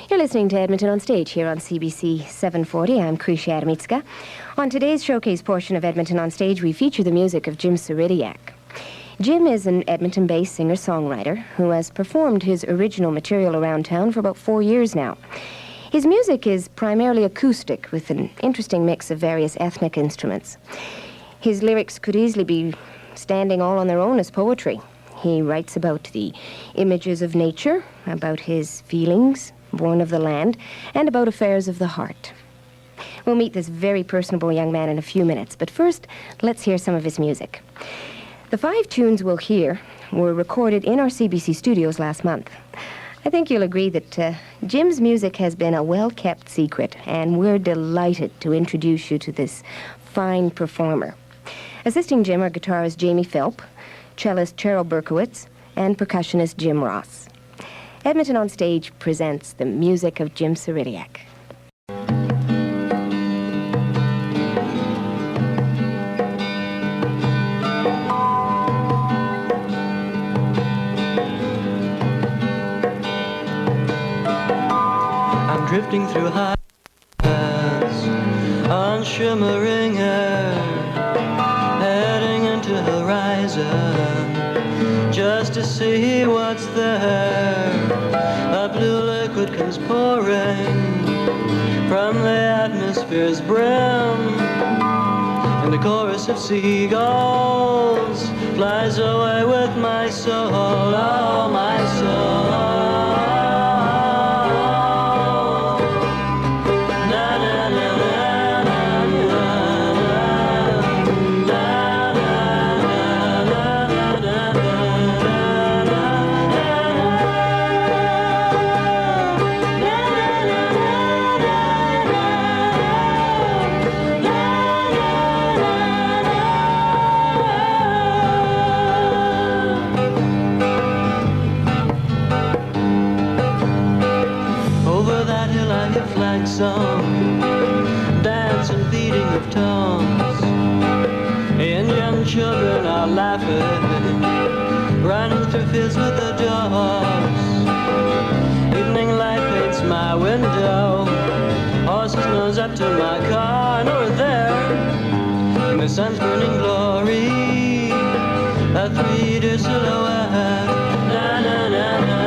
You're listening to Edmonton On Stage here on CBC 740. I'm Kresha Yarmetska. On today's showcase portion of Edmonton On Stage, we feature the music of Jim Serediak. Jim is an Edmonton-based singer-songwriter who has performed his original material around town for about 4 years now. His music is primarily acoustic, with an interesting mix of various ethnic instruments. His lyrics could easily be standing all on their own as poetry. He writes about the images of nature, about his feelings, born of the land, and about affairs of the heart. We'll meet this very personable young man in a few minutes, but first, let's hear some of his music. The 5 tunes we'll hear were recorded in our CBC studios last month. I think you'll agree that Jim's music has been a well-kept secret, and we're delighted to introduce you to this fine performer. Assisting Jim are guitarist Jamie Philp, cellist Cheryl Berkowitz, and percussionist Jim Ross. Edmonton On Stage presents the music of Jim Serediak. I'm drifting through high paths on shimmering air, heading into horizon just to see what's there. A blue liquid comes pouring from the atmosphere's brim, and a chorus of seagulls flies away with my soul, oh my soul. Song, dance and beating of tongues. Indian children are laughing, running through fields with the dogs. Evening light paints my window, horses nose up to my car, and over there, in the sun's burning glory, a 3D silhouette. Na na na na.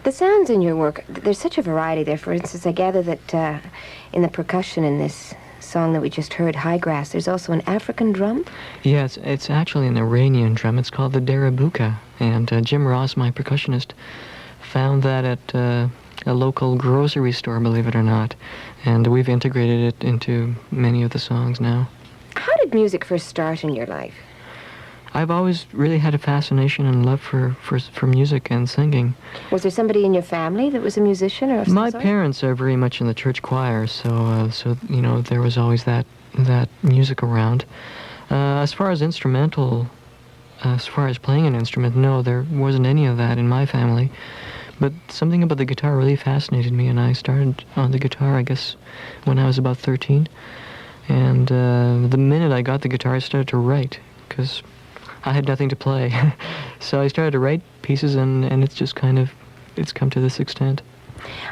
The sounds in your work, there's such a variety there. For instance, I gather that in the percussion in this song that we just heard, High Grass, there's also an African drum? Yeah, it's actually an Iranian drum. It's called the darabuka. And Jim Ross, my percussionist, found that at a local grocery store, believe it or not. And we've integrated it into many of the songs now. How did music first start in your life? I've always really had a fascination and love for music and singing. Was there somebody in your family that was a musician or of some My sort? parents are very much in the church choir, so you know, there was always that music around. As far as playing an instrument, no, there wasn't any of that in my family. But something about the guitar really fascinated me, and I started on the guitar, I guess, when I was about 13. And the minute I got the guitar, I started to write, because I had nothing to play. So I started to write pieces, and it's just it's come to this extent.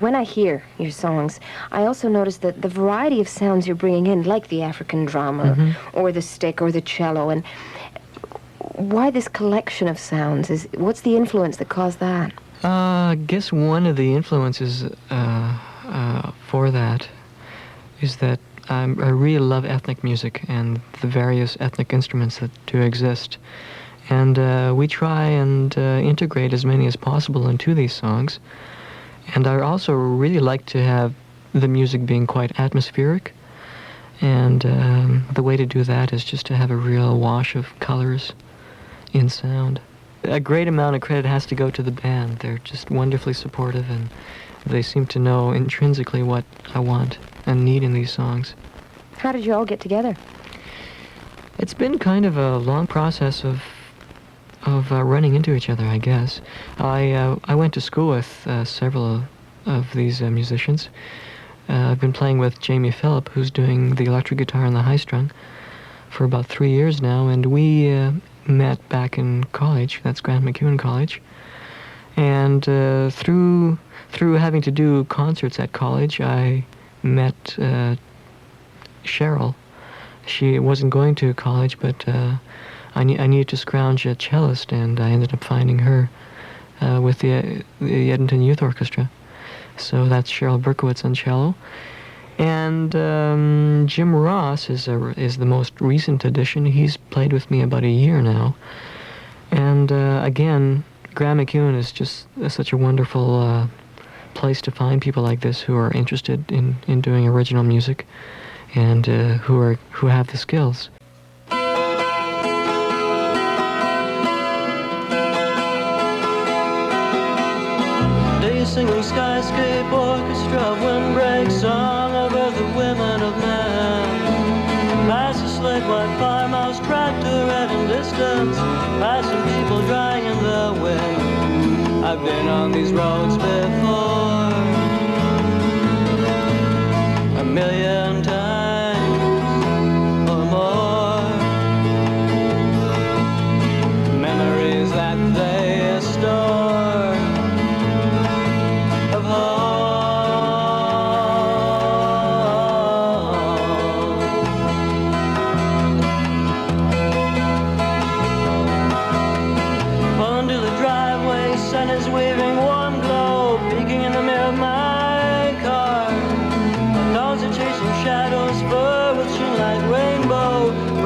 When I hear your songs, I also notice that the variety of sounds you're bringing in, like the African drum or the stick or the cello, and why this collection of sounds? What's the influence that caused that? I guess one of the influences for that is that I really love ethnic music and the various ethnic instruments that do exist. And we try and integrate as many as possible into these songs. And I also really like to have the music being quite atmospheric. And the way to do that is just to have a real wash of colors in sound. A great amount of credit has to go to the band. They're just wonderfully supportive, and they seem to know intrinsically what I want and need in these songs. How did you all get together? It's been kind of a long process of running into each other, I guess. I went to school with several of these musicians. I've been playing with Jamie Philp, who's doing the electric guitar and the high strung, for about 3 years now, and we met back in college. That's Grant MacEwan College. And through having to do concerts at college, I met Cheryl. She wasn't going to college, but I needed to scrounge a cellist, and I ended up finding her with the Edmonton Youth Orchestra. So that's Cheryl Berkowitz on cello. And Jim Ross is the most recent addition. He's played with me about a year now. And again, Graham MacEwan is just such a wonderful place to find people like this who are interested in doing original music and who have the skills. Singing skyscape orchestra, windbreak song over the women of man. Past a slate white farmhouse tractor at a distance, past some people drying in the wind. I've been on these roads before, a million times or more. Memories that they store.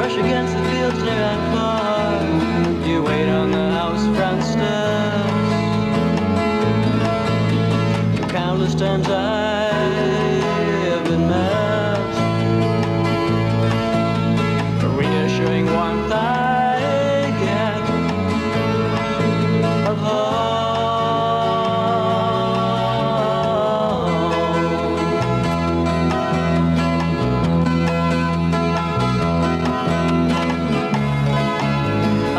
Against the fields near and far, you wait on the house front steps. Countless times I've been met, a reassuring warmth I get of home.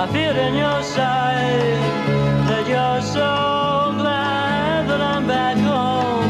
I feel in your side that you're so glad that I'm back home.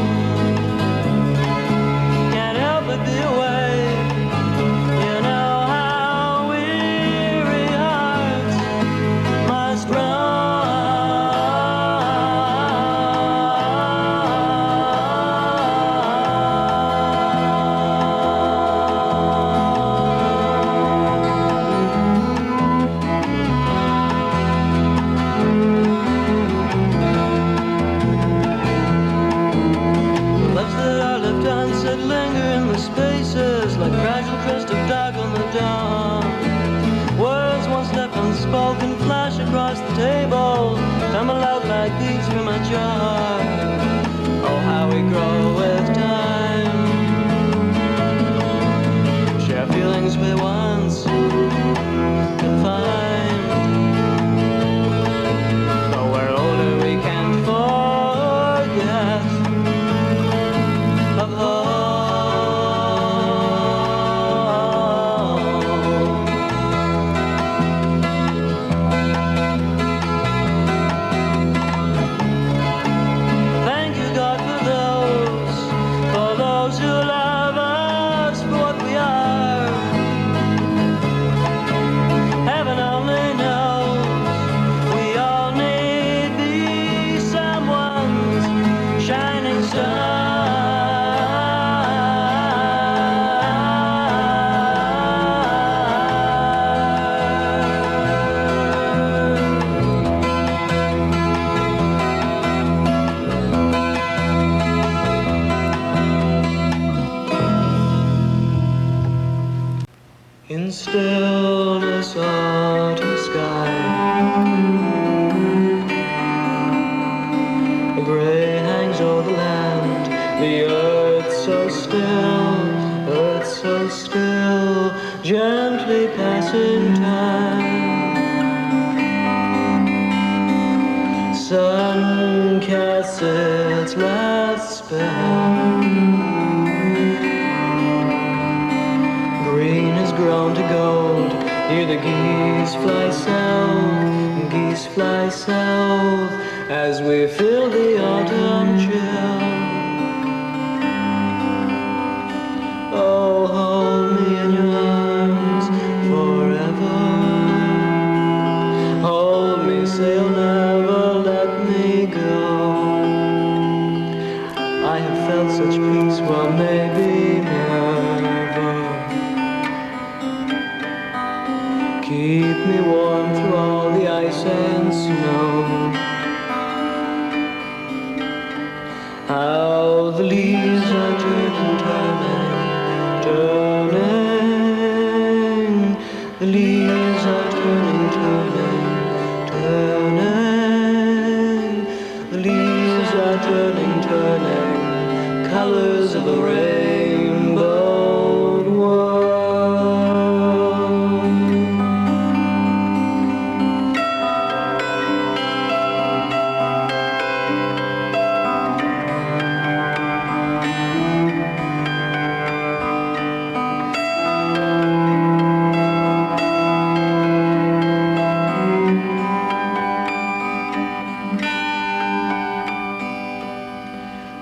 the table, tumble out like peas from a jar. Oh, how we grow with time. Share feelings we once confined. Though we're older, we can't forget of home. Thank you, God, for those who love us for what we are. Heaven only knows we all need be someone's shining in stillness autumn sky. The gray hangs over the land, the earth so still, gently passing time. Sun casts its last spell. Green has grown to gold. Hear the geese fly south, as we feel the autumn chill. Oh, hold me in your arms forever. Hold me, say you'll never let me go. I have felt such peace, well, maybe never. Keep me warm through all the ice and snow. How the leaves are turning. The leaves are turning. The leaves are turning. Colors of a rainbow world.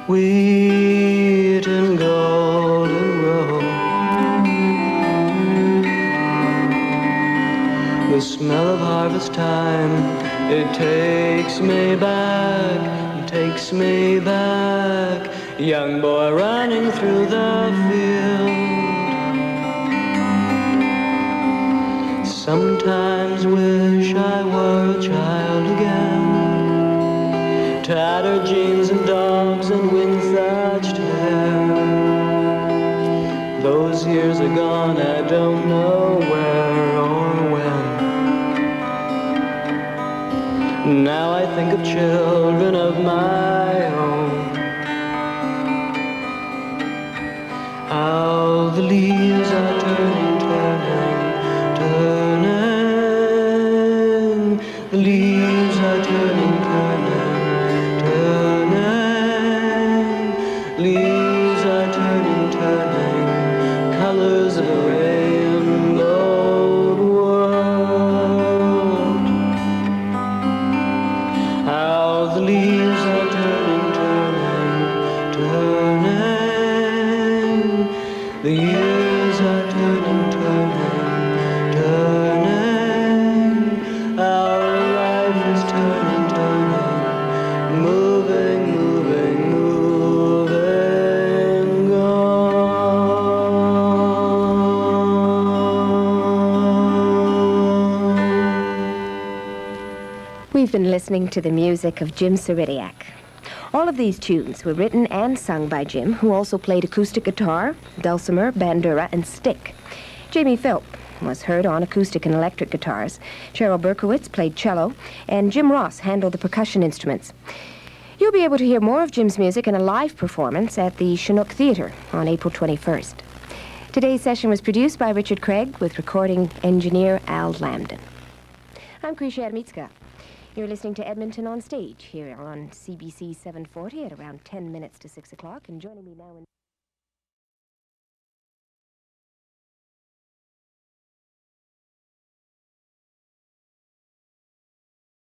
Wheat and golden row. The smell of harvest time, it takes me back, young boy running through the field. Sometimes wish I were a child again. Tattered jeans and dogs and wind-thatched hair. Those years are gone, I don't know where or when. Now I think of children of my own. How the leaves are turning. The leaves are turning. Leaves are turning, colors of a rainbow world. How the leaves are turning. The years are turning. Our life is turning, moving. We've been listening to the music of Jim Serediak. All of these tunes were written and sung by Jim, who also played acoustic guitar, dulcimer, bandura, and stick. Jamie Philp was heard on acoustic and electric guitars. Cheryl Berkowitz played cello, and Jim Ross handled the percussion instruments. You'll be able to hear more of Jim's music in a live performance at the Chinook Theatre on April 21st. Today's session was produced by Richard Craig with recording engineer Al Lambden. I'm Kresha Yarmetska. You're listening to Edmonton On Stage here on CBC 740 at around 10 minutes to 6 o'clock, and joining me now in